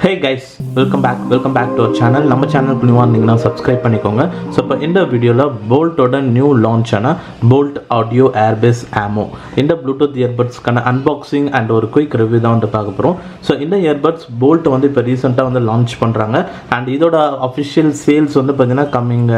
Hey guys, welcome back to our channel. நம்ம சேனலுக்கு நியூவா இருந்தீங்கன்னா subscribe பண்ணிக்கோங்க. ஸோ இப்போ இந்த வீடியோவில் போல்ட்டோட நியூ லான்ச்சான போல்ட் ஆடியோ ஏர்பஸ் ஆமோ இந்த ப்ளூடூத் இயர்பட்ஸ்க்கான அன்பாக்சிங் அண்ட் ஒரு குயிக் ரிவ்யூ தான் வந்து பார்க்க போகிறோம். ஸோ இந்த இயர்பட்ஸ் போல்ட் வந்து இப்போ ரீசெண்டாக வந்து லான்ச் பண்ணுறாங்க அண்ட் இதோட அஃபிஷியல் சேல்ஸ் வந்து பார்த்தீங்கன்னா கம்மிங்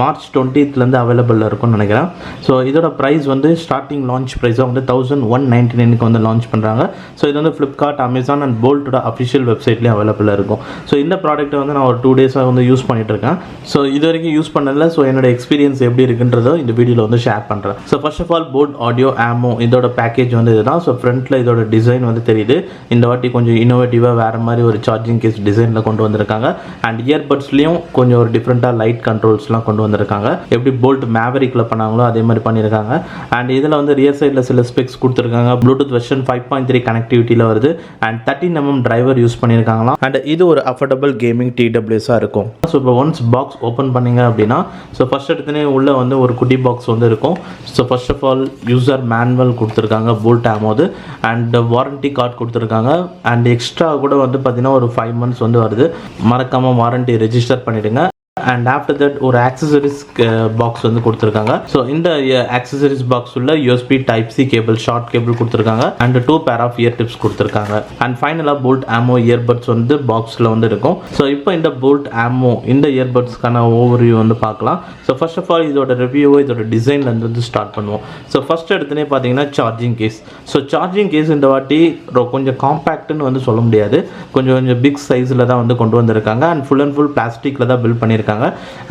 மார்ச் 20th அவைலபிளில் இருக்கும்னு நினைக்கிறேன். ஸோ இதோட ப்ரைஸ் வந்து ஸ்டார்டிங் லான்ச் ப்ரைஸாக வந்து 1199 வந்து லான்ச் பண்ணுறாங்க. ஸோ இது வந்து ஃப்ளிப்கார்ட், அமேசான் அண்ட் போல்ட்டோட அஃபிஷியல் வெப்சைட்லேயும் அவைலபிளாக இருக்கும். ஸோ இந்த ப்ராடக்ட்டை வந்து நான் ஒரு 2 days வந்து யூஸ் பண்ணிட்டு இருக்கேன். ஸோ இது வரைக்கும் யூஸ் பண்ணல. ஸோ என்னோட எக்ஸ்பீரியன்ஸ் எப்படி இருக்குன்றதோ இந்த வீடியோவில் வந்து ஷேர் பண்ணுறேன். So first of all Boult Audio Ammo இதோட பேக்கேஜ் வந்து இதுதான். ஸோ ஃப்ரண்ட்டில் இதோட டிசைன் வந்து தெரியுது. இந்த வாட்டி கொஞ்சம் இன்னோவேட்டிவாக வேறு மாதிரி ஒரு சார்ஜிங் கேஸ் டிசைனில் கொண்டு வந்திருக்காங்க. அண்ட் இயர்பட்ஸ்லேயும் கொஞ்சம் ஒரு டிஃப்ரெண்ட்டாக லைட் கண்ட்ரோல்ஸ்லாம் கொண்டு வந்திருக்காங்க. எப்படி போல்ட் மேவரிக்கில் பண்ணாங்களோ அதே மாதிரி பண்ணியிருக்காங்க. அண்ட் இதில் வந்து ரியர் சைடில் சில ஸ்பெக்ஸ் கொடுத்துருக்காங்க. ப்ளூடூத் வெர்ஷன் 5.3 கனெக்டிவிட்டியில் வருது அண்ட் 13mm டிரைவர் யூஸ் பண்ணியிருக்காங்களாம். அண்ட் இது ஒரு அஃபோர்டபுள் கேமிங் TWS இருக்கும். ஸோ இப்போ ஒன்ஸ் பாக்ஸ் ஓப்பன் பண்ணிங்க அப்படின்னா ஸோ ஃபர்ஸ்ட் எடுத்துனே உள்ளே வந்து ஒரு குட்டி பாக்ஸ் வந்து இருக்கும். So first of all user manual கொடுத்துருக்காங்க போல்ட் ஆமோது அண்ட் வாரண்டி கார்டு கொடுத்துருக்காங்க. அண்ட் எக்ஸ்ட்ரா கூட வந்து பார்த்தீங்கன்னா ஒரு 5 months வந்து வருது. மறக்காமல் வாரண்டி ரெஜிஸ்டர் பண்ணிவிடுங்க. அண்ட் ஆஃப்டர் தட் ஒரு ஆக்சசரிஸ் பாக்ஸ் வந்து கொடுத்துருக்காங்க. ஸோ இந்த ஆக்சசரிஸ் பாக்ஸ் உள்ள USB Type-C cable, short cable கொடுத்துருக்காங்க and 2 pair of ear tips கொடுத்துருக்காங்க. அண்ட் ஃபைனலாக போல்ட் ஆமோ இயர்பட்ஸ் வந்து பாக்ஸில் வந்து இருக்கும். ஸோ இப்போ இந்த போல்ட் ஆமோ இந்த இயர்பட்ஸ்க்கான ஓவர்வியூ வந்து பார்க்கலாம். ஸோ ஃபர்ஸ்ட் ஆஃப் ஆல் இதோட ரிவ்யூவை இதோட டிசைன்லேருந்து வந்து ஸ்டார்ட் பண்ணுவோம். ஸோ ஃபர்ஸ்ட் எடுத்துனே பார்த்தீங்கன்னா charging case. So charging case இந்த வாட்டி கொஞ்சம் காம்பேக்ட்னு வந்து சொல்ல முடியாது. கொஞ்சம் பிக் சைஸில் தான் வந்து கொண்டு வந்திருக்காங்க. அண்ட் ஃபுல் அண்ட் ஃபுல் பிளாஸ்டிக்கில் தான் பில்ட் பண்ணியிருக்காங்க.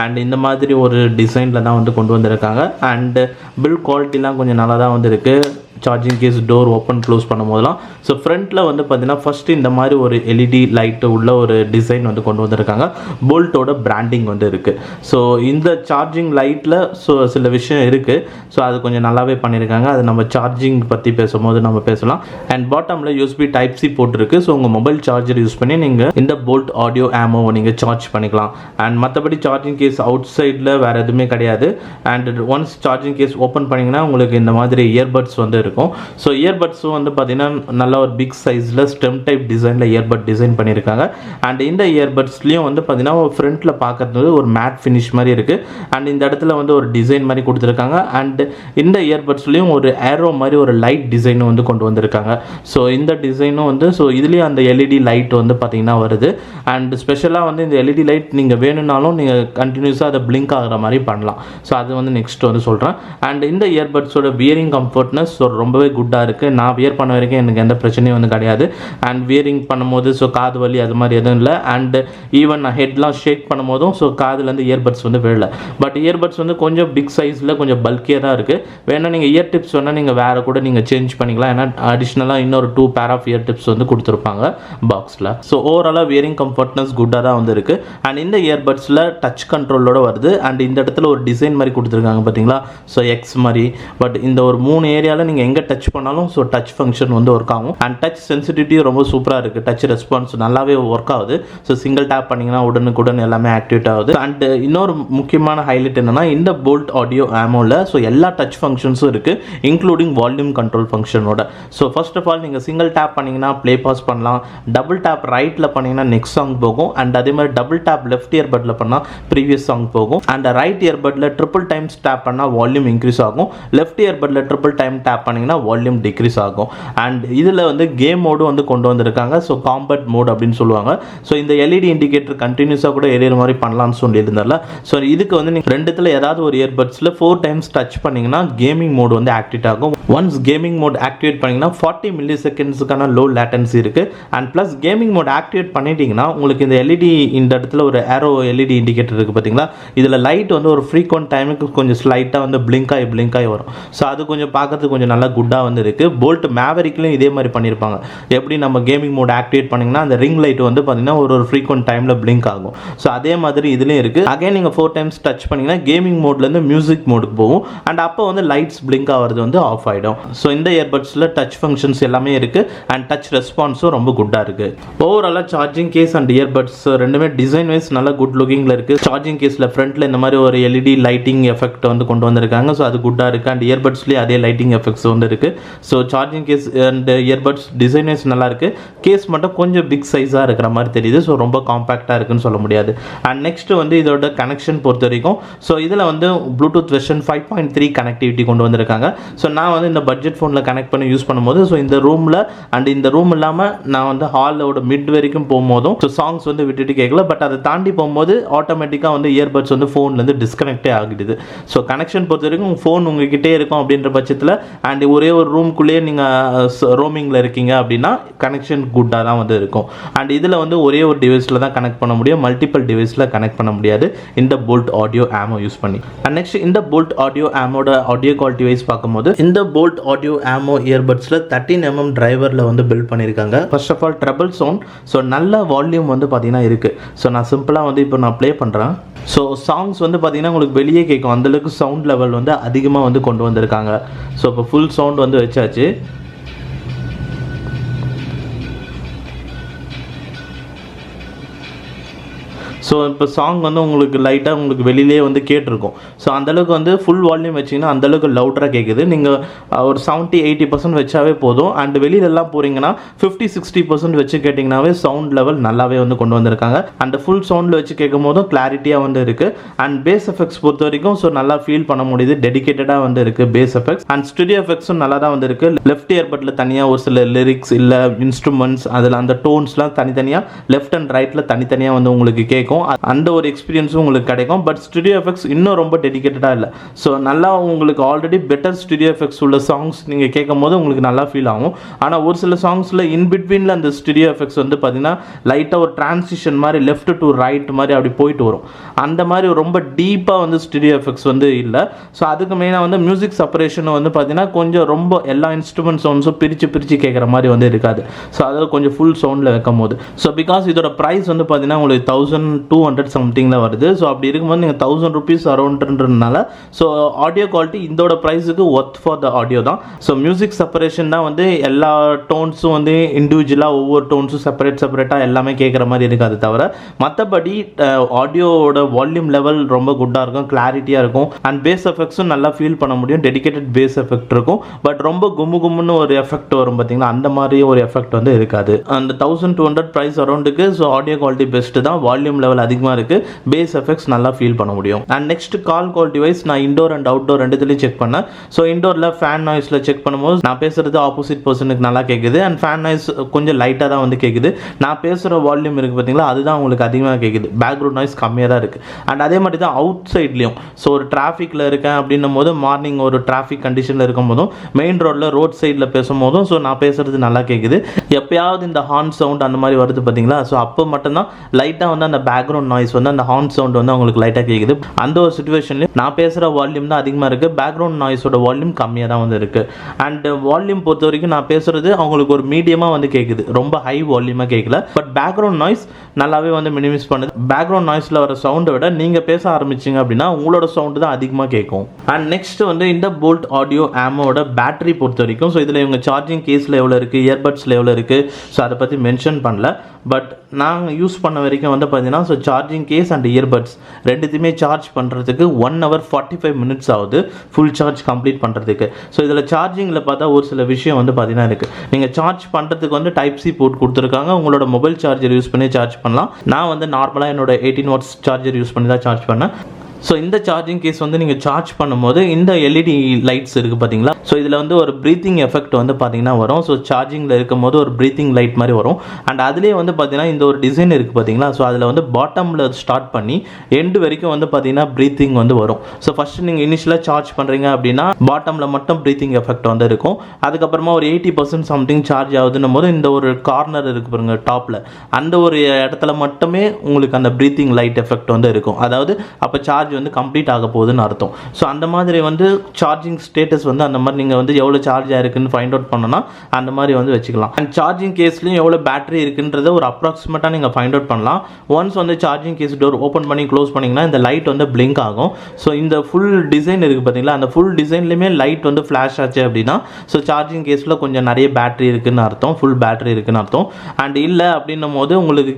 அண்ட் இந்த மாதிரி ஒரு டிசைனில் தான் வந்து கொண்டு வந்திருக்காங்க. அண்ட் பில்ட் குவாலிட்டிலாம் கொஞ்சம் நல்லா தான் வந்து இருக்குது. Charging case door open close பண்ணும் போதெல்லாம். ஸோ ஃப்ரண்ட்டில் வந்து பார்த்தீங்கன்னா ஃபஸ்ட்டு இந்த மாதிரி ஒரு LED லைட்டு உள்ள ஒரு டிசைன் வந்து கொண்டு வந்திருக்காங்க. போல்ட்டோட பிராண்டிங் வந்து இருக்குது. ஸோ இந்த சார்ஜிங் லைட்டில் ஸோ சில விஷயம் இருக்குது. ஸோ அது கொஞ்சம் நல்லாவே பண்ணியிருக்காங்க. அது நம்ம சார்ஜிங் பற்றி பேசும்போது நம்ம பேசலாம். அண்ட் பாட்டமில் USB Type-C போட்டிருக்கு. ஸோ உங்கள் மொபைல் சார்ஜர் யூஸ் பண்ணி நீங்கள் இந்த போல்ட் ஆடியோ ஆமோவை நீங்கள் சார்ஜ் பண்ணிக்கலாம். அண்ட் மற்றபடி சார்ஜிங் கேஸ் அவுட் சைடில் வேறு எதுவுமே கிடையாது. And once charging case open பண்ணிங்கன்னா உங்களுக்கு இந்த மாதிரி இயர்பட்ஸ் வந்து இருக்கும். ஸோ இயர்பட்ஸும் வந்து பார்த்தீங்கன்னா நல்ல ஒரு பிக் சைஸில் ஸ்டெம் டைப் டிசைனில் இயர்பட் டிசைன் பண்ணியிருக்காங்க. அண்ட் இந்த இயர்பட்ஸ்லையும் வந்து பார்த்தீங்கன்னா ஃப்ரண்ட்டில் பார்க்கறது ஒரு மேட் ஃபினிஷ் மாதிரி இருக்குது. அண்ட் இந்த இடத்துல வந்து ஒரு டிசைன் மாதிரி கொடுத்துருக்காங்க. அண்ட் இந்த இயர்பட்ஸ்லையும் ஒரு ஏரோ மாதிரி ஒரு லைட் டிசைனும் வந்து கொண்டு வந்திருக்காங்க. ஸோ இந்த டிசைனும் வந்து ஸோ இதுலேயும் அந்த LED லைட் வந்து பார்த்தீங்கன்னா வருது. அண்ட் ஸ்பெஷலாக வந்து இந்த LED லைட் நீங்கள் வேணும்னாலும் நீங்கள் கண்டினியூஸாக அதை பிளிங்க் ஆகிற மாதிரி பண்ணலாம். ஸோ அது வந்து நெக்ஸ்ட் வந்து சொல்கிறேன். அண்ட் இந்த இயர்பட்ஸோட வியரிங் கம்ஃபர்ட்னஸ் ரொம்பவே குட்டாக இருக்குது. நான் வியர் பண்ண வரைக்கும் எனக்கு எந்த பிரச்சனையும் வந்து கிடையாது. அண்ட் வியரிங் பண்ணும்போது ஸோ காது வலி அது மாதிரி எதுவும் இல்லை. அண்ட் ஈவன் நான் ஹெட்லாம் ஷேக் பண்ணும்போதும் ஸோ காதுலேருந்து இயர்பட்ஸ் வந்து விழல. பட் இயர்பட்ஸ் வந்து கொஞ்சம் பிக் சைஸில் கொஞ்சம் பல்கியாக தான் இருக்குது. வேணால் நீங்கள் இயர் டிப்ஸ் வேணால் நீங்கள் வேறு கூட நீங்கள் சேஞ்ச் பண்ணிக்கலாம். ஏன்னா அடிஷ்னலாக இன்னொரு 2 pair ஆஃப் இயர் டிப்ஸ் வந்து கொடுத்துருப்பாங்க பாக்ஸில். ஸோ ஓவராலாக வியரிங் கம்ஃபர்ட்னஸ் குட்டாக தான் வந்து இருக்குது. அண்ட் இந்த இயர்பட்ஸில் டச் கண்ட்ரோலோட வருது. அண்ட் இந்த இடத்துல ஒரு டிசைன் மாதிரி கொடுத்துருக்காங்க பார்த்தீங்களா. ஸோ எக்ஸ் மாதிரி. பட் இந்த ஒரு 3 ஏரியாவில் நீங்கள் எங்கே டச் பண்ணாலும் ஸோ டச் ஃபங்க்ஷன் வந்து ஒர்க் ஆகும். அண்ட் டச் சென்சிட்டிவிட்டி ரொம்ப சூப்பராக இருக்குது. டச் ரெஸ்பான்ஸ் நல்லாவே ஒர்க் ஆகுது. ஸோ சிங்கிள் டேப் பண்ணிங்கன்னா உடனுக்குடன் எல்லாமே ஆக்டிவேட் ஆகுது. அண்ட் இன்னொரு முக்கியமான ஹைலைட் என்னன்னா இந்த போல்ட் ஆடியோ ஆமோவில் ஸோ எல்லா டச் ஃபங்க்ஷன்ஸும் இருக்குது, இன்க்ளூடிங் வால்யூம் கண்ட்ரோல் ஃபங்க்ஷனோட. ஸோ ஃபர்ஸ்ட் ஆஃப் ஆல் நீங்கள் சிங்கிள் டேப் பண்ணிங்கன்னா ப்ளே பாஸ் பண்ணலாம். டபுள் டேப் ரைட்டில் பண்ணிங்கன்னா நெக்ஸ்ட் சாங் போகும். அண்ட் அதே மாதிரி டபுள் டேப் லெஃப்ட் இயர்பட்டில் பண்ணால் ப்ரீவியஸ் சாங் போகும். அண்ட் ரைட் இயர்பட்டில் ட்ரிபிள் டைம்ஸ் டேப் பண்ணால் வால்யூம் இன்க்ரீஸ் ஆகும். லெஃப்ட் இயர்பட்டில் ட்ரிபிள் டைம் டேப் பண்ணிங்கன்னா வால்யூம் டிக்ரீஸ் ஆகும். அண்ட் இதில் வந்து கேம் மோடு வந்து கொண்டு வந்திருக்காங்க. ஸோ காம்பேட் மோட் அப்படின்னு சொல்லுவாங்க. ஸோ இந்த LED இண்டிகேட்டர் கண்டினியூஸாக கூட எரியற மாதிரி பண்ணலாம்னு சொல்லியிருந்தால. ஸோ இதுக்கு வந்து நீங்கள் ரெண்டுத்தில் ஏதாவது ஒரு இயர்பட்ஸில் 4 times டச் பண்ணிங்கன்னா கேமிங் மோடு வந்து ஆக்டிவேட் ஆகும். ஒன்ஸ் கேமிங் மோட் ஆக்டிவேட் பண்ணிங்கன்னா 40 millisecondsக்கான லோ லேட்டன்சி இருக்குது. And plus gaming mode activate பண்ணிட்டீங்கன்னா உங்களுக்கு இந்த LED இந்த இடத்துல ஒரு ஏரோ LED இண்டிகேட்டர் இருக்குது பார்த்தீங்களா. இதில் லைட் வந்து ஒரு ஃப்ரீக்வெண்ட் டைமுக்கு கொஞ்சம் ஸ்லைட்டாக வந்து பிளிங்க் ஆகி வரும். ஸோ அது கொஞ்சம் பார்க்கறதுக்கு கொஞ்சம் நல்லா குட்டாக வந்து இருக்குது. போல்ட் மேவரிக்லையும் இதே மாதிரி பண்ணியிருப்பாங்க. எப்படி நம்ம கேமிங் மோட் ஆக்டிவேட் பண்ணிங்கன்னா அந்த ரிங் லைட் வந்து பார்த்தீங்கன்னா ஒரு ஃப்ரீக்வெண்ட் டைமில் பிளிங்க் ஆகும். ஸோ அதே மாதிரி இதுலேயும் இருக்குது. அகைன் நீங்கள் 4 times டச் பண்ணிங்கன்னா கேமிங் மோட்லேருந்து மியூசிக் மோடுக்கு போகும். அண்ட் அப்போ வந்து லைட்ஸ் பிளிங்க் ஆகிறது வந்து ஆஃப் ஆகிடும். ஸோ இந்த இயர்பட்ஸில் டச் ஃபங்க்ஷன்ஸ் எல்லாமே இருக்குது. அண்ட் டச் ரெஸ்பான்ஸும் ரொம்ப குட்டாக இருக்குது. ஓவராலாக சார்ஜிங் கேஸ் அண்ட் இயர்பட்ஸ் ரெண்டுமே டிசைன் வைஸ் நல்லா குட் லுக்கிங்கில் இருக்குது. சார்ஜிங் கேஸில் ஃப்ரண்ட்டில் இந்த மாதிரி ஒரு LED லைட்டிங் எஃபெக்ட் வந்து கொண்டு வந்திருக்காங்க. ஸோ அது குட்டாக இருக்குது. அண்ட் இயர்பட்ஸ்லேயே அதே லைட்டிங் எஃபெக்ட்ஸ் வந்து இருக்குது. So charging case and earbuds designers நல்லா இருக்குது. கேஸ் மட்டும் கொஞ்சம் பிக் சைஸாக இருக்கிற மாதிரி தெரியுது. ஸோ ரொம்ப காம்பேக்டாக இருக்குன்னு சொல்ல முடியாது. அண்ட் நெக்ஸ்ட் வந்து இதோட கனெக்ஷன் பொறுத்த வரைக்கும் ஸோ இதில் வந்து ப்ளூடூத் வெர்ஷன் 5.3 கனெக்டிவிட்டி கொண்டு வந்திருக்காங்க. ஸோ நான் வந்து இந்த பட்ஜெட் ஃபோனில் கனெக்ட் பண்ணி யூஸ் பண்ணும்போது ஸோ இந்த ரூமில் அண்ட் இந்த ரூம் இல்லாமல் நான் வந்து ஹாலோட மிட் வரைக்கும் போகும்போதும் ஸோ சாங்ஸ் வந்து விட்டுட்டு கேட்கல. பட் அதை தாண்டி போகும்போது ஆட்டோமேட்டிக்காக வந்து இயர்பட்ஸ் வந்து ஃபோன்லேருந்து டிஸ்கனெக்டே ஆகிடுது. ஸோ கனெக்ஷன் பொறுத்த வரைக்கும் ஃபோன் உங்ககிட்டே இருக்கும் அப்படின்ற பட்சத்தில் அண்ட் ஒரே ஒரு ரூம்குள்ளேயே நீங்கள் ரோமிங்கில் இருக்கீங்க அப்படின்னா கனெக்ஷன் குட்டாக தான் வந்து இருக்கும். அண்ட் இதில் வந்து ஒரே ஒரு டிவைஸில் தான் கனெக்ட் பண்ண முடியும், மல்டிபிள் டிவைஸில் கனெக்ட் பண்ண முடியாது இந்த Boult Audio AMMO யூஸ் பண்ணி. அண்ட் நெக்ஸ்ட் இந்த Boult Audio AMMOட ஆடியோ குவாலிட்டி வைஸ் பார்க்கும்போது இந்த Boult Audio AMMO இயர்பட்ஸில் 13mm டிரைவரில் வந்து பில்ட் பண்ணியிருக்காங்க. First of all treble sound, so நல்ல வால்யூம் வந்து பார்த்தீங்கன்னா இருக்குது. ஸோ நான் சிம்பிளாக வந்து இப்போ நான் ப்ளே பண்ணுறேன். ஸோ சாங்ஸ் வந்து பார்த்தீங்கன்னா உங்களுக்கு வெளியே கேட்கும், அந்தளவுக்கு சவுண்ட் லெவல் வந்து அதிகமாக வந்து கொண்டு வந்திருக்காங்க. ஸோ இப்போ ஃபுல் சவுண்ட் வந்து வச்சாச்சு. ஸோ இப்போ சாங் வந்து உங்களுக்கு லைட்டாக உங்களுக்கு வெளியிலே வந்து கேட்டிருக்கும். ஸோ அந்தளவுக்கு வந்து ஃபுல் வால்யூம் வச்சிங்கன்னா அந்தளவுக்கு லவுடராக கேட்குது. நீங்கள் ஒரு 70-80% வச்சாவே போதும். அண்ட் வெளியிலலாம் போகிறீங்கன்னா 50-60% வச்சு கேட்டிங்கனாவே சவுண்ட் லெவல் நல்லாவே வந்து கொண்டு வந்திருக்காங்க. அண்ட் ஃபுல் சவுண்டில் வச்சு கேட்கும் போதும் கிளாரிட்டியாக வந்து இருக்குது. அண்ட் பேஸ் எஃபெக்ட்ஸ் பொறுத்த வரைக்கும் ஸோ நல்லா ஃபீல் பண்ண முடியுது, டெடிக்கேட்டடாக வந்து இருக்குது பேஸ் எஃபெக்ட்ஸ். அண்ட் ஸ்டுடியோ எஃபெக்ட்ஸும் நல்லா தான் வந்து இருக்குது. லெஃப்ட் இயர்பட்டில் தனியாக ஒரு சில லிரிக்ஸ் இல்லை இன்ஸ்ட்ருமெண்ட்ஸ் அதில் அந்த டோன்ஸ்லாம் தனித்தனியாக லெஃப்ட் அண்ட் ரைட்டில் தனித்தனியாக வந்து உங்களுக்கு கேட்கும். அந்த ஒரு எக்ஸ்பீரியன்ஸும் உங்களுக்கு கிடைக்கும். பட் ஸ்டுடியோ எஃபெக்ட்ஸ் இன்னும் ரொம்ப டெடிக்கேட்டடாக இல்லை. ஸோ நல்லா உங்களுக்கு ஆல்ரெடி பெட்டர் ஸ்டுடியோ எஃபெக்ட்ஸ் உள்ள சாங்ஸ் நீங்கள் கேட்கும் போது உங்களுக்கு நல்லா ஃபீல் ஆகும். ஆனால் ஒரு சில சாங்ஸில் இன்பிட்வீனில் அந்த ஸ்டுடியோ எஃபெக்ட்ஸ் வந்து பார்த்தீங்கன்னா லைட்டாக ஒரு டிரான்சிஷன் மாதிரி லெஃப்ட் டு ரைட் மாதிரி அப்படி போயிட்டு வரும். அந்த மாதிரி ரொம்ப டீப்பாக வந்து ஸ்டுடியோ எஃபெக்ட்ஸ் வந்து இல்லை. ஸோ அதுக்கு மெயினாக வந்து மியூசிக் செப்பரேஷனும் வந்து பார்த்தீங்கன்னா கொஞ்சம் ரொம்ப எல்லா இன்ஸ்ட்ருமெண்ட் சவுண்ட்ஸும் பிரித்து கேட்குற மாதிரி வந்து இருக்காது. ஸோ அதில் கொஞ்சம் ஃபுல் சவுண்டில் வைக்கும் போது ஸோ பிகாஸ் இதோட ப்ரைஸ் வந்து பார்த்தீங்கன்னா உங்களுக்கு 1200 சம்திங்கில் வருது. ஸோ அப்படி இருக்கும்போது நீங்கள் 1000 rupees அரௌண்ட்ன்றதுனால ஸோ ஆடியோ குவாலிட்டி இதோட ப்ரைஸுக்கு ஒர்த் ஃபார் த ஆடியோ தான். ஸோ மியூசிக் செப்பரேஷன் தான் வந்து எல்லா டோன்ஸும் வந்து இண்டிவிஜுவலாக ஒவ்வொரு டோன்ஸும் செப்பரேட்டாக எல்லாமே கேட்குற மாதிரி இருக்காது தவிர மற்றபடி ஆடியோவோட வால்யூம் லெவல் ரொம்ப குட்டாக இருக்கும், கிளாரிட்டியாக இருக்கும். அண்ட் பேஸ் எஃபெக்ட்ஸும் நல்லா ஃபீல் பண்ண முடியும், டெடிக்கேட்டட் பேஸ் எஃபெக்ட் இருக்கும். பட் ரொம்ப கும்முன்னு ஒரு எஃபெக்ட் வரும் பார்த்தீங்களா, அந்த மாதிரி ஒரு எஃபெக்ட் வந்து இருக்காது. அந்த 1200 ப்ரைஸ் அரௌண்டுக்கு ஸோ ஆடியோ குவாலிட்டி பெஸ்ட்டு தான், வால்யூம் லெவல் அதிகமாக இருக்குது, பேஸ் எஃபெக்ட்ஸ் நல்லா ஃபீல் பண்ண முடியும். And next call quality wise நான் இண்டோர் அண்ட் அவுட்டோர் ரெண்டுத்துலையும் செக் பண்ணேன். ஸோ இண்டோரில் ஃபேன் நாய்ஸில் செக் பண்ணும்போது நான் பேசுகிறது ஆப்போசிட் பர்சனுக்கு நல்லா கேட்குது. அண்ட் ஃபேன் நாய்ஸ் கொஞ்சம் லைட்டாக தான் வந்து கேட்குது. நான் பேசுகிற வால்யூம் இருக்குது பார்த்தீங்களா, அதுதான் உங்களுக்கு அதிகமாக கேட்குது, பேக்ரவுண்ட் நாய்ஸ் கம்மியாக தான் இருக்குது. அண்ட் அதே மாதிரி தான் அவுட் சைட்லேயும் ஸோ ஒரு டிராஃபிக்கில் இருக்கேன் அப்படின்னும் போது மார்னிங் ஒரு டிராஃபிக் கண்டிஷனில் இருக்கும் போதும் மெயின் ரோட்டில் ரோட் சைடில் பேசும்போதும் ஸோ நான் பேசுகிறது நல்லா கேட்குது. எப்பயாவது இந்த ஹார்ன் சவுண்ட் அந்த மாதிரி வருது பார்த்தீங்களா, ஸோ அப்போ மட்டும்தான் லைட்டாக வந்து அந்த பேக்ரவுண்ட் நாய்ஸ் வந்து அந்த ஹார்ன் சவுண்ட் வந்து அவங்களுக்கு லைட்டாக கேட்குது. அந்த ஒரு சுச்சுவேஷன்லையும் நான் பேசுகிற வால்யூம் தான் அதிகமாக இருக்குது, பேக்ரவுண்ட் நாய்ஸோட வால்யூம் கம்மியாக தான் வந்து இருக்குது. அண்ட் வால்யூம் பொறுத்த வரைக்கும் நான் பேசுகிறது அவங்களுக்கு ஒரு மீடியமாக வந்து கேட்குது, ரொம்ப ஹை வால்யூமாக கேட்கல. பட் பேக்ரவுண்ட் நாய்ஸ் நல்லாவே வந்து மினிமைஸ் பண்ணுது. பேக்ரவுண்ட் நாய்ஸில் வர சவுண்டை விட நீங்கள் பேச ஆரம்பிச்சிங்க அப்படின்னா உங்களோட சவுண்டு தான் அதிகமாக கேட்கும். அண்ட் நெக்ஸ்ட் வந்து இந்த Boult Audio AMMOட பேட்டரி பொறுத்த வரைக்கும் ஸோ இதில் இவங்க சார்ஜிங் கேஸில் எவ்வளோ இருக்குது, இயர்பட்ஸில் எவ்வளோ இருக்குது, ஸோ அதை பற்றி மென்ஷன் பண்ணல. பட் நாங்கள் யூஸ் பண்ண வரைக்கும் வந்து பார்த்தீங்கன்னா so charging case and earbuds ரெண்டுத்தையுமே சார்ஜ் பண்ணுறதுக்கு 1 hour 45 minutes ஆகுது ஃபுல் சார்ஜ் கம்ப்ளீட் பண்ணுறதுக்கு. ஸோ இதில் சார்ஜிங்கில் பார்த்தா ஒரு சில விஷயம் வந்து பார்த்தீங்கன்னா இருக்குது. நீங்கள் சார்ஜ் பண்ணுறதுக்கு வந்து டைப் சி போர்ட் கொடுத்துருக்காங்க, உங்களோட மொபைல் சார்ஜர் யூஸ் பண்ணி சார்ஜ் பண்ணலாம். நான் வந்து நார்மலாக என்னோட 18 watts சார்ஜர் யூஸ் பண்ணி தான் சார்ஜ் பண்ணேன். ஸோ இந்த சார்ஜிங் கேஸ் வந்து நீங்கள் சார்ஜ் பண்ணும்போது இந்த எல்இடி லைட்ஸ் இருக்குது பார்த்தீங்களா, ஸோ இதில் வந்து ஒரு ப்ரீத்திங் எஃபெக்ட் வந்து பார்த்தீங்கன்னா வரும். ஸோ சார்ஜிங்கில் இருக்கும் போது ஒரு ப்ரீத்திங் லைட் மாதிரி வரும். அண்ட் அதுலேயே வந்து பார்த்தீங்கன்னா இந்த ஒரு டிசைன் இருக்குது பார்த்தீங்களா, ஸோ அதில் வந்து பாட்டமில் ஸ்டார்ட் பண்ணி எண்டு வரைக்கும் வந்து பார்த்தீங்கன்னா ப்ரீத்திங் வந்து வரும். ஸோ ஃபஸ்ட்டு நீங்கள் இனிஷியலாக சார்ஜ் பண்ணுறீங்க அப்படின்னா பாட்டமில் மட்டும் ப்ரீத்திங் எஃபெக்ட் வந்து இருக்கும். அதுக்கப்புறமா ஒரு 80% சம்திங் சார்ஜ் ஆகுதுன்னும் போது இந்த ஒரு கார்னர் இருக்குது பாருங்க டாப்பில், அந்த ஒரு இடத்துல மட்டுமே உங்களுக்கு அந்த ப்ரீத்திங் லைட் எஃபெக்ட் வந்து இருக்கும். அதாவது அப்போ சார்ஜ் வந்து கம்ப்ளீட் ஆக போகுதுன்னு அர்த்தம். ஸோ அந்த மாதிரி வந்து சார்ஜிங் ஸ்டேட்டஸ் வந்து அந்த மாதிரி நீங்கள் வந்து எவ்வளோ சார்ஜ் ஆயிருக்குன்னு ஃபைண்ட் அவுட் பண்ணனா அந்த மாதிரி வந்து வச்சுக்கலாம். அண்ட் சார்ஜிங் கேஸ்லையும் எவ்வளோ பேட்டரி இருக்குன்றத ஒரு அப்ராக்சிமேட்டாக நீங்கள் ஃபைண்ட் அவுட் பண்ணலாம். ஒன்ஸ் வந்து சார்ஜிங் கேஸ் டோர் ஓப்பன் பண்ணி க்ளோஸ் பண்ணிங்கன்னா இந்த லைட் வந்து பிளிங்க் ஆகும். ஸோ இந்த ஃபுல் டிசைன் இருக்குது பார்த்தீங்களா, அந்த ஃபுல் டிசைன்லையுமே லைட் வந்து ஃப்ளாஷ் ஆச்சு அப்படின்னா ஸோ சார்ஜிங் கேஸில் கொஞ்சம் நிறைய பேட்டரி இருக்குன்னு அர்த்தம், ஃபுல் பேட்டரி இருக்குன்னு அர்த்தம். அண்ட் இல்லை அப்படின்னும் போது உங்களுக்கு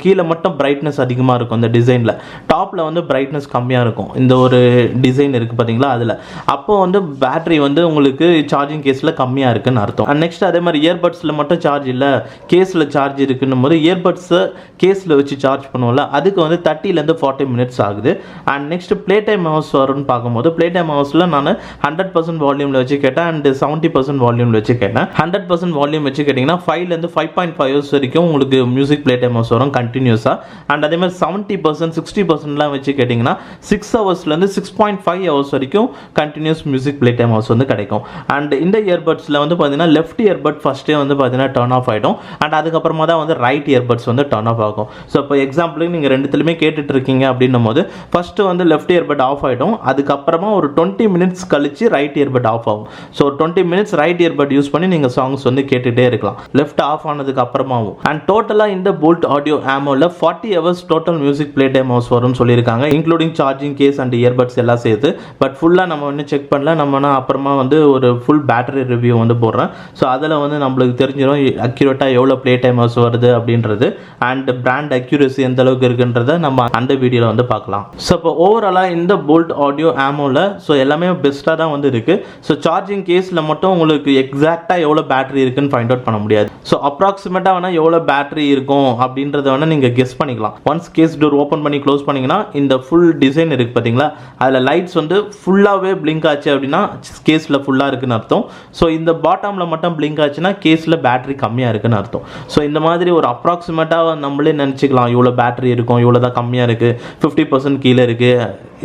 கீழே மட்டும் பிரைட்னஸ் அதிகமாக இருக்கும். அந்த டிசைனில் டாப்பில் வந்து பிரைட் பிரைட்னஸ் கம்மியாக இருக்கும். இந்த ஒரு டிசைன் இருக்குது பார்த்தீங்களா, அதில் அப்போ வந்து பேட்டரி வந்து உங்களுக்கு சார்ஜிங் கேஸில் கம்மியாக இருக்குன்னு அர்த்தம். அண்ட் நெக்ஸ்ட் அதே மாதிரி இயர்பட்ஸில் மட்டும் சார்ஜ் இல்லை, கேஸில் சார்ஜ் இருக்குன்னும் போது இயர்பட்ஸை கேஸில் வச்சு சார்ஜ் பண்ணுவோம்ல, அதுக்கு வந்து 30 to 40 minutes ஆகுது. And next play time hours வரும்னு பார்க்கும்போது ப்ளே டைம் ஹவர்ஸில் நான் 100% வால்யூமில் வச்சு கேட்டேன் அண்ட் 70% வால்யூமில் வச்சு கேட்டேன். 100% வால்யூம் வச்சு கேட்டிங்கன்னா 5 to 5.5 hours வரைக்கும் உங்களுக்கு மியூசிக் ப்ளே டைம் ஹவர்ஸ் வரும் கண்டினியூஸாக. அண்ட் அதே மாதிரி 70% 60%லாம் வச்சு கேட்டிங்கன்னா 6 hours 6.5 hours வரைக்கும் continuous music play time hours வந்து கிடைக்கும். அண்ட் இந்த இயர்பட்ஸில் வந்து பார்த்தீங்கன்னா லெஃப்ட் இயர்பட் ஃபஸ்ட்டே வந்து பார்த்தீங்கன்னா டர்ன் ஆஃப் ஆகிடும். அண்ட் அதுக்கப்புறமா தான் வந்து ரைட் இயர்பட்ஸ் வந்து டர்ன் ஆஃப் ஆகும். ஸோ இப்போ எக்ஸாம்பிளுக்கு நீங்கள் ரெண்டுத்துலையுமே கேட்டுட்டு இருக்கீங்க அப்படின்னும் போது ஃபஸ்ட்டு வந்து லெஃப்ட் இயர்பட் ஆஃப் ஆகிடும், அதுக்கப்புறமா ஒரு 20 minutes கழிச்சு ரைட் இயர்பட் ஆஃப் ஆகும். So 20 minutes right earbud use பண்ணி நீங்கள் சாங்ஸ் வந்து கேட்டுகிட்டே இருக்கலாம் லெஃப்ட் ஆஃப் ஆனதுக்கு அப்புறமாவும். அண்ட் டோட்டலாக இந்த போல்ட் ஆடியோ ஆமோவில் 40 hours total music play time hours வரும்னு சொல்லியிருக்காங்க, including charging case and earbuds எல்லாம் சேர்த்து. பட் ஃபுல்லாக நம்ம வந்து செக் பண்ணல, நம்ம அப்புறமா வந்து ஒரு ஃபுல் பேட்டரி ரிவ்யூ வந்து போடுறேன். ஸோ அதில் வந்து நம்மளுக்கு தெரிஞ்சிடும் அக்யூரேட்டாக எவ்வளோ ப்ளே டைம் ஹவர்ஸ் வருது அப்படின்றது அண்ட் பிராண்ட் அக்யூரேசி எந்த அளவுக்கு இருக்குன்றதை நம்ம அந்த வீடியோவில் வந்து பார்க்கலாம். ஸோ இப்போ ஓவராலாக இந்த போல்ட் ஆடியோ ஆமோவில் ஸோ எல்லாமே பெஸ்ட்டாக தான் வந்து இருக்குது. ஸோ சார்ஜிங் கேஸில் மட்டும் உங்களுக்கு எக்ஸாக்டாக எவ்வளோ பேட்டரி இருக்குன்னு ஃபைண்ட் அவுட் பண்ண முடியாது. ஸோ அப்ராக்சிமேட்டாக வேணால் எவ்வளோ பேட்டரி இருக்கும் அப்படின்றத வேணால் நீங்கள் கெஸ் பண்ணிக்கலாம். ஒன்ஸ் கேஸ் டோர் ஓப்பன் பண்ணி க்ளோஸ் பண்ணிங்கன்னா இந்த ஃபுல் டிசைன் இருக்குது பார்த்தீங்களா, அதில் லைட்ஸ் வந்து ஃபுல்லாகவே பிளிங்க் ஆச்சு அப்படின்னா கேஸில் ஃபுல்லாக இருக்குன்னு அர்த்தம். ஸோ இந்த பாட்டமில் மட்டும் பிளிங்க் ஆச்சுன்னா கேஸில் பேட்டரி கம்மியாக இருக்குன்னு அர்த்தம். ஸோ இந்த மாதிரி ஒரு அப்ராக்சிமேட்டாக நம்மளே நினச்சிக்கலாம் இவ்வளோ பேட்டரி இருக்கும், இவ்வளோ தான் கம்மியாக இருக்குது, 50% கீழே இருக்குது,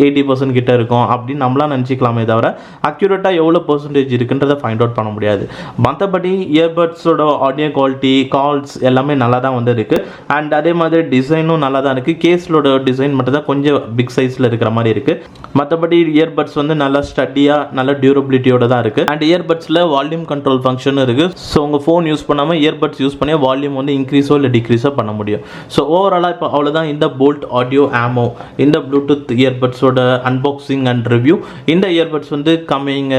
80% கிட்ட இருக்கும் அப்படின்னு நம்மளாம் நினச்சிக்கலாமே தவிர அக்யூரேட்டாக எவ்வளோ பர்சன்டேஜ் இருக்குன்றதை ஃபைண்ட் அவுட் பண்ண முடியாது. மற்றபடி இயர்பட்ஸோட ஆடியோ குவாலிட்டி, கால்ஸ் எல்லாமே நல்லா தான் வந்து இருக்குது. அண்ட் அதே மாதிரி டிசைனும் நல்லா தான் இருக்குது. கேஸோட டிசைன் மட்டும் தான் கொஞ்சம் பிக் சைஸில் இருக்கிற மாதிரி இருக்குது. மற்றபடி இயர்பட்ஸ் வந்து நல்லா ஸ்டடியாக நல்ல டியூரபிலிட்டியோட தான் இருக்குது. அண்ட் இயர்பட்ஸில் வால்யூம் கண்ட்ரோல் ஃபங்க்ஷனும் இருக்குது. ஸோ உங்கள் ஃபோன் யூஸ் பண்ணாமல் இயர்பட்ஸ் யூஸ் பண்ணி வால்யூம் வந்து இன்க்ரீஸோ இல்லை டிக்ரீஸோ பண்ண முடியும். ஸோ ஓவராலாக இப்போ அவ்வளோதான் இந்த போல்ட் ஆடியோ ஆமோ இந்த ப்ளூடூத் இயர்பட்ஸோட அன்பாக்சிங் அண்ட் ரிவ்யூ. இந்த இயர்பட்ஸ் வந்து கம்மிங்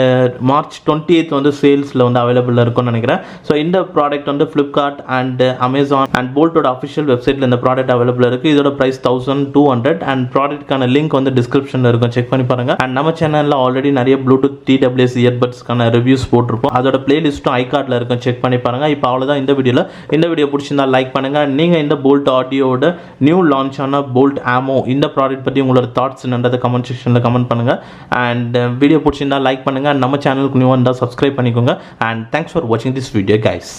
March 28 வந்து சேல்ஸில் வந்து அவைலபிளாக இருக்கும்னு நினைக்கிறேன். ஸோ இந்த ப்ராடக்ட் வந்து ஃப்ளிப்கார்ட் அண்ட் அமேசான் அண்ட் போல்ட்டோட அஃபிஷியல் வெப்சைட்டில் இந்த ப்ராடக்ட் அவைலபிளாக இருக்குது. இதோட ப்ரைஸ் 1200 அண்ட் ப்ராடக்ட்கான லிங்க் வந்து டிஸ்கிரிப்ஷனில் இருக்கும், செக் பண்ணி பாருங்கள். அண்ட் நம்ம சேனலில் ஆல்ரெடி நிறைய ப்ளூடூத் TWS இயர்பட்ஸ்க்கான ரிவ்யூஸ் போட்டிருப்போம், அதோட பிளேலிஸ்ட்டும் ஐகார்டில் இருக்கும், செக் பண்ணி பாருங்கள். இப்போ அவ்வளோதான் இந்த வீடியோவில். இந்த வீடியோ பிடிச்சிருந்தா லைக் பண்ணுங்கள். நீங்கள் இந்த போல்ட் ஆடியோட நியூ லான்ச் ஆன போல்ட் ஆமோ இந்த ப்ராடக்ட் பற்றி உங்களோட தாட்ஸ் என்னன்றதை கமெண்ட் செக்ஷனில் கமெண்ட் பண்ணுங்கள். அண்ட் வீடியோ பிடிச்சிருந்தா லைக் பண்ணுங்கள். நம்ம சேனலுக்கு நியூ வந்தால் சப்ஸ்கிரைப் பண்ணிக்கோங்க. அண்ட் தேங்க்ஸ் ஃபார் வாட்சிங் திஸ் வீடியோ கைஸ்.